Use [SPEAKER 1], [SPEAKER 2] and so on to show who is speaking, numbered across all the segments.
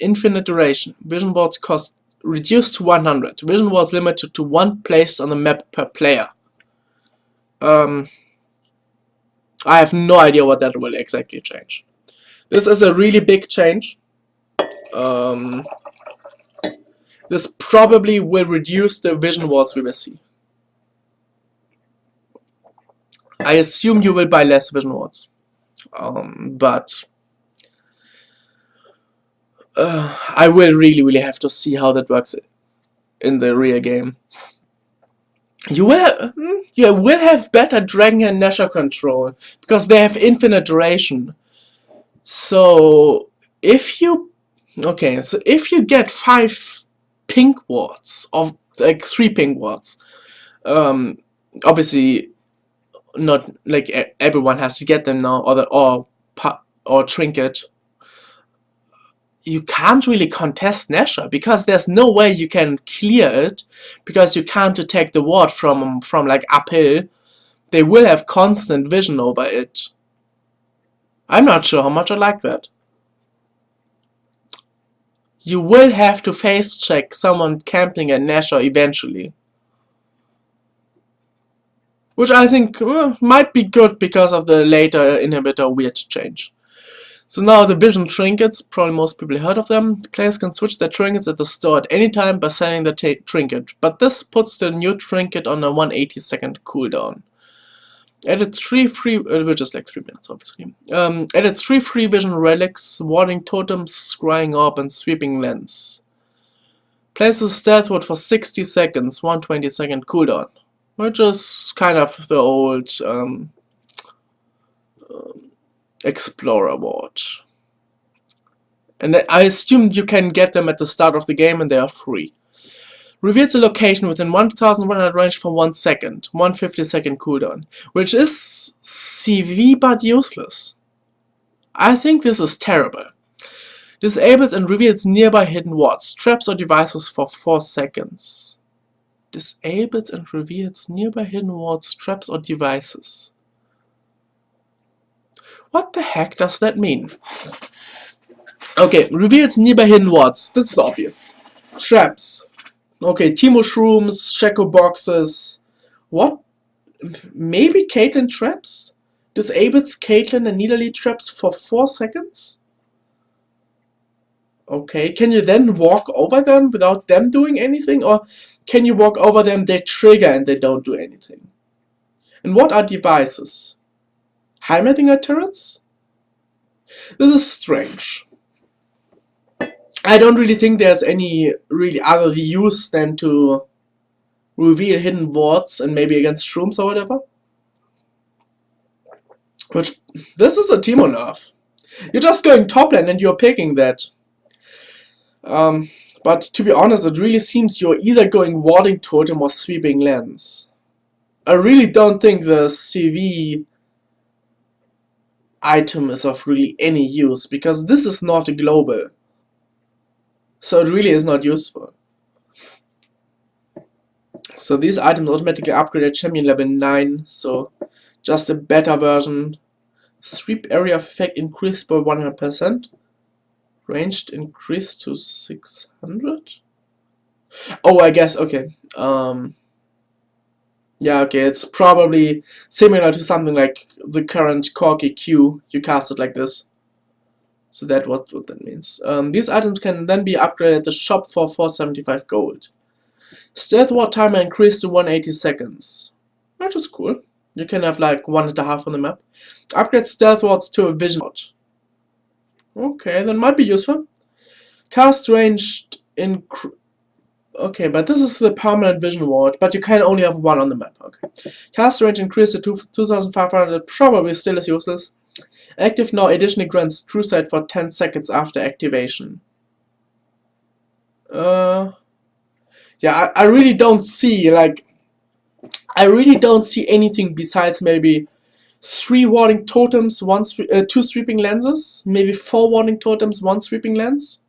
[SPEAKER 1] infinite duration. Vision wards cost reduced to 100. Vision wards limited to 1 placed on the map per player. I have no idea what that will exactly change. This is a really big change. This probably will reduce the vision wards we will see. I assume you will buy less vision wards. But I will really have to see how that works in the real game. You will have better Dragon and Nasher control because they have infinite duration. So if you get 5 pink wards, or like 3 pink wards, obviously not like everyone has to get them now, or trinket. You can't really contest Nasher because there's no way you can clear it, because you can't attack the ward from like uphill. They will have constant vision over it. I'm not sure how much I like that. You will have to face check someone camping at Nasher eventually, which I think might be good because of the later inhibitor weird change. So now the vision trinkets, probably most people heard of them. Players can switch their trinkets at the store at any time by selling the trinket, but this puts the new trinket on a 180-second cooldown. Added 3 free, which is like 3 minutes obviously. Added 3 free vision relics, warding totems, scrying orb, and sweeping lens. Places stealth ward for 60 seconds, 120-second cooldown, which is kind of the old Explorer ward. And I assume you can get them at the start of the game and they are free. Reveals a location within 1100 range for 1 second, 150-second cooldown, which is CV but useless. I think this is terrible. Disables and reveals nearby hidden wards, traps or devices for 4 seconds. Disables and reveals nearby hidden wards, traps or devices. What the heck does that mean? Okay, reveals nearby hidden wards. This is obvious. Traps. Okay, Timo Shrooms, Shaco boxes. What? Maybe Caitlyn traps? Disables Caitlyn and Nidalee traps for 4 seconds? Okay, can you then walk over them without them doing anything? Or can you walk over them, they trigger and they don't do anything? And what are devices? Heimerdinger turrets? This is strange. I don't really think there's any really other use than to reveal hidden wards and maybe against shrooms or whatever. Which, this is a Timo nerf. You're just going top lane and you're picking that. But to be honest, it really seems you're either going warding totem or sweeping lens. I really don't think the CV item is of really any use, because this is not a global. So it really is not useful. So these items automatically upgrade at champion level 9, so just a better version. Sweep area of effect increased by 100%. Ranged increased to 600. Oh, I guess, okay. Yeah, okay, it's probably similar to something like the current Corki Q. You cast it like this. So that's what that means. These items can then be upgraded at the shop for 475 gold. Stealth ward timer increased to 180 seconds. Which is cool. You can have like 1.5 on the map. Upgrade stealth wards to a vision ward. Okay, that might be useful. Cast range okay, but this is the permanent vision ward, but you can only have 1 on the map. Okay. Cast range increased to 2500, probably still is useless. Active now additionally grants true sight for 10 seconds after activation. Yeah, I really don't see, like, I really don't see anything besides maybe 3 warding totems, 2 sweeping lenses, maybe 4 warding totems, 1 sweeping lens.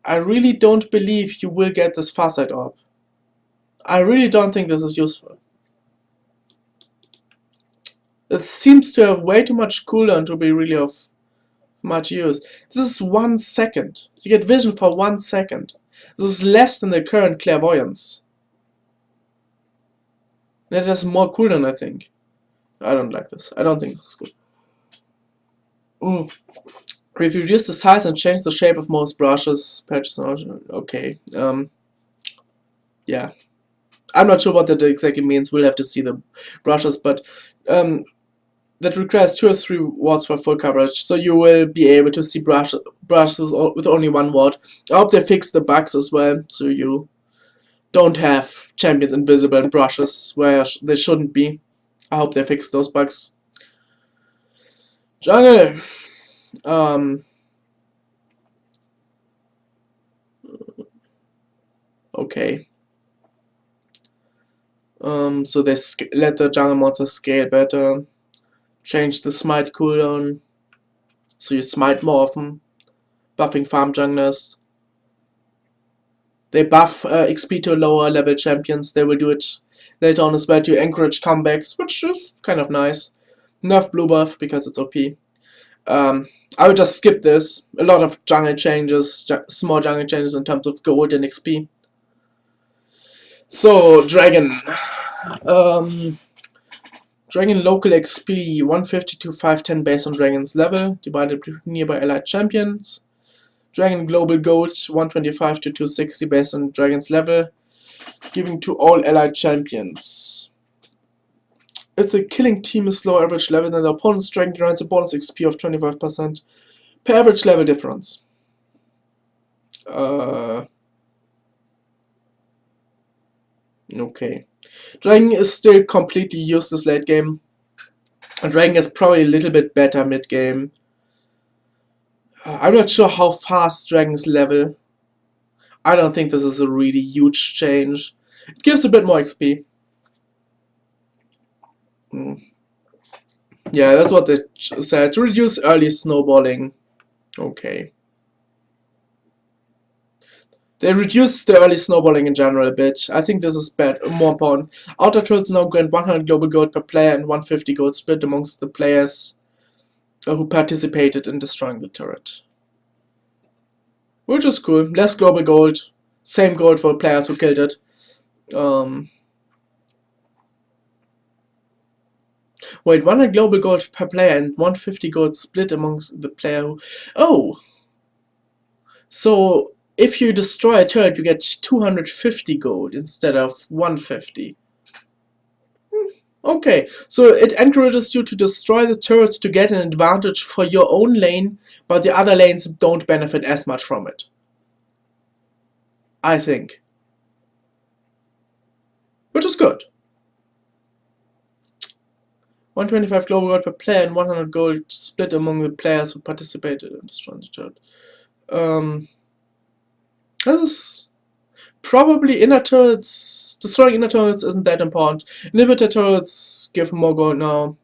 [SPEAKER 1] I really don't believe you will get this Farsight Orb. I really don't think this is useful. It seems to have way too much cooldown to be really of much use. This is 1 second. You get vision for 1 second. This is less than the current clairvoyance. That has more cooldown, I think. I don't like this. I don't think this is good. If you reduce the size and change the shape of most brushes, patches, okay. Yeah. I'm not sure what that exactly means. We'll have to see the brushes, but that requires 2 or 3 watts for full coverage, so you will be able to see brushes with only 1 watt. I hope they fix the bugs as well, so you don't have champions invisible in brushes where they shouldn't be. I hope they fix those bugs. Jungle. Okay. So they let the jungle monsters scale better. Change the smite cooldown, so you smite more often. Buffing farm junglers. They buff XP to lower level champions. They will do it later on as well to encourage comebacks, which is kind of nice. Nerf blue buff because it's OP. I would just skip this. A lot of jungle changes, small jungle changes in terms of gold and XP. So, Dragon. Dragon local XP 150 to 510 based on Dragon's level, divided between nearby allied champions. Dragon global gold 125 to 260 based on Dragon's level, giving to all allied champions. If the killing team is low average level, then the opponent's Dragon grants a bonus XP of 25% per average level difference. Okay. Dragon is still completely useless late game. Dragon is probably a little bit better mid game. I'm not sure how fast Dragon's level. I don't think this is a really huge change. It gives a bit more XP. Yeah, that's what they said. To reduce early snowballing. Okay. They reduced the early snowballing in general a bit. I think this is bad, more important. Outer turrets now grant 100 global gold per player and 150 gold split amongst the players who participated in destroying the turret. Which is cool. Less global gold, same gold for players who killed it. Wait, 100 global gold per player and 150 gold split amongst the player who... Oh! So, if you destroy a turret, you get 250 gold instead of 150. Okay, so it encourages you to destroy the turrets to get an advantage for your own lane, but the other lanes don't benefit as much from it. I think. Which is good. 125 global gold per player and 100 gold split among the players who participated in destroying the turret. This is probably inner turrets. Destroying inner turrets isn't that important. Inhibitor turrets give more gold now,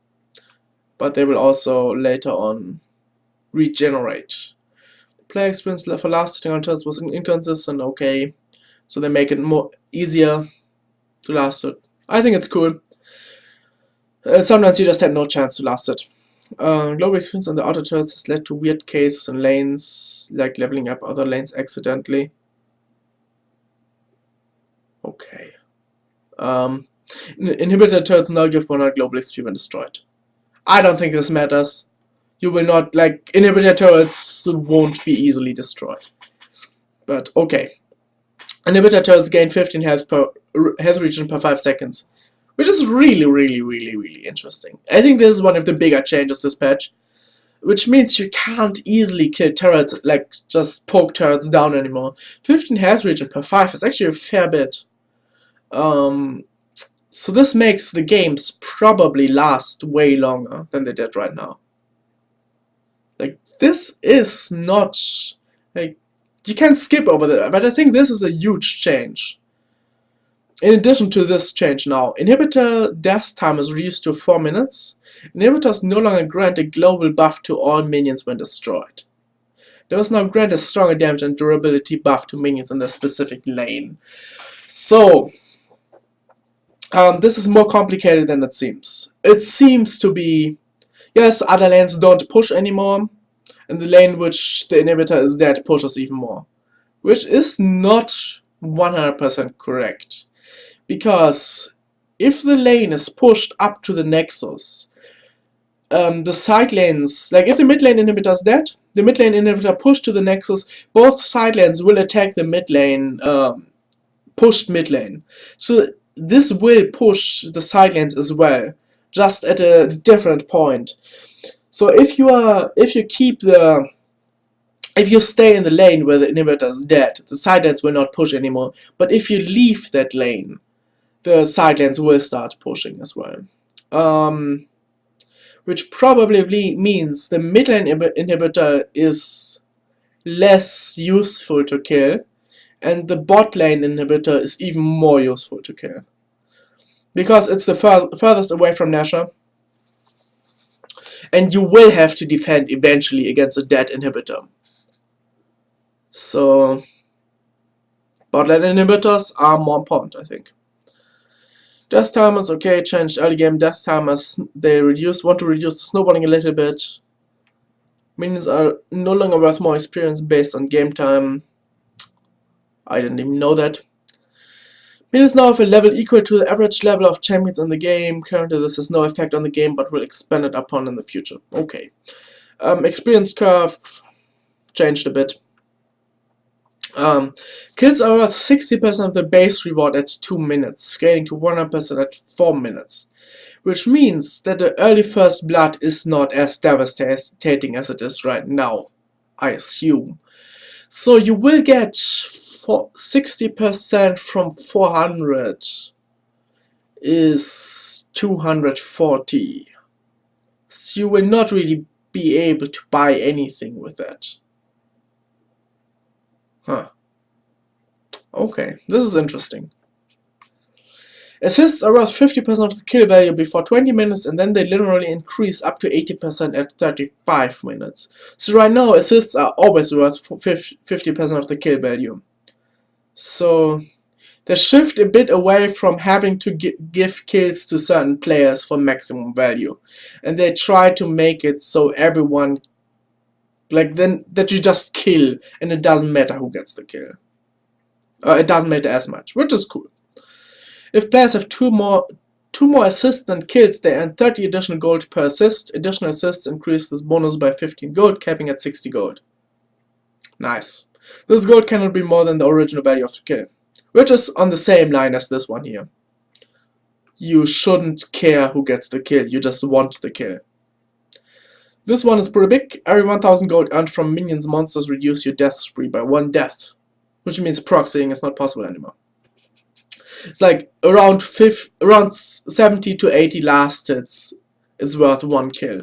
[SPEAKER 1] but they will also later on regenerate. Player experience for last hitting on turrets was inconsistent. Okay, so they make it more easier to last it. I think it's cool. Sometimes you just had no chance to last it. Global experience on the outer turrets has led to weird cases in lanes, like leveling up other lanes accidentally. Okay. Inhibitor turrets now give 100 global XP when destroyed. I don't think this matters. You will not, like, inhibitor turrets won't be easily destroyed. But, okay. Inhibitor turrets gain 15 health regen per 5 seconds. Which is really interesting. I think this is one of the bigger changes this patch. Which means you can't easily kill turrets, like, just poke turrets down anymore. 15 health regen per 5 is actually a fair bit. So this makes the games probably last way longer than they did right now. Like, this is not... like, you can skip over that, but I think this is a huge change. In addition to this change now, inhibitor death time is reduced to 4 minutes. Inhibitors no longer grant a global buff to all minions when destroyed. They must now grant a stronger damage and durability buff to minions in their specific lane. So, this is more complicated than it seems. It seems to be, yes, other lanes don't push anymore, and the lane which the inhibitor is dead pushes even more. Which is not 100% correct. Because if the lane is pushed up to the nexus, the side lanes, like if the mid lane inhibitor is dead, the mid lane inhibitor pushed to the nexus, both side lanes will attack the mid lane, pushed mid lane. So this will push the side lanes as well, just at a different point. So if you stay in the lane where the inhibitor is dead, the side lanes will not push anymore. But if you leave that lane, the side lanes will start pushing as well. Which probably means the mid lane inhibitor is less useful to kill, and the bot lane inhibitor is even more useful to kill. Because it's the furthest away from Nashor, and you will have to defend eventually against a dead inhibitor. So, bot lane inhibitors are more important, I think. Death timers, okay, changed early game death timers. They want to reduce the snowballing a little bit. Minions are no longer worth more experience based on game time. I didn't even know that. Minions now have a level equal to the average level of champions in the game. Currently this has no effect on the game, but will expand it upon in the future. Okay. Experience curve changed a bit. Kills are worth 60% of the base reward at 2 minutes, scaling to 100% at 4 minutes. Which means that the early first blood is not as devastating as it is right now, I assume. So you will get 60% from 400 is 240. So you will not really be able to buy anything with that. Huh. Okay, this is interesting. Assists are worth 50% of the kill value before 20 minutes, and then they linearly increase up to 80% at 35 minutes. So right now assists are always worth 50% of the kill value. So they shift a bit away from having to give kills to certain players for maximum value, and they try to make it so everyone, like, then that you just kill and it doesn't matter who gets the kill. It doesn't matter as much, which is cool. If players have two more assists than kills, they earn 30 additional gold per assist. Additional assists increase this bonus by 15 gold, capping at 60 gold. Nice. This gold cannot be more than the original value of the kill, which is on the same line as this one here. You shouldn't care who gets the kill, you just want the kill. This one is pretty big. Every 1000 gold earned from minions monsters reduce your death spree by 1 death, which means proxying is not possible anymore. It's like around 70 to 80 last hits is worth 1 kill.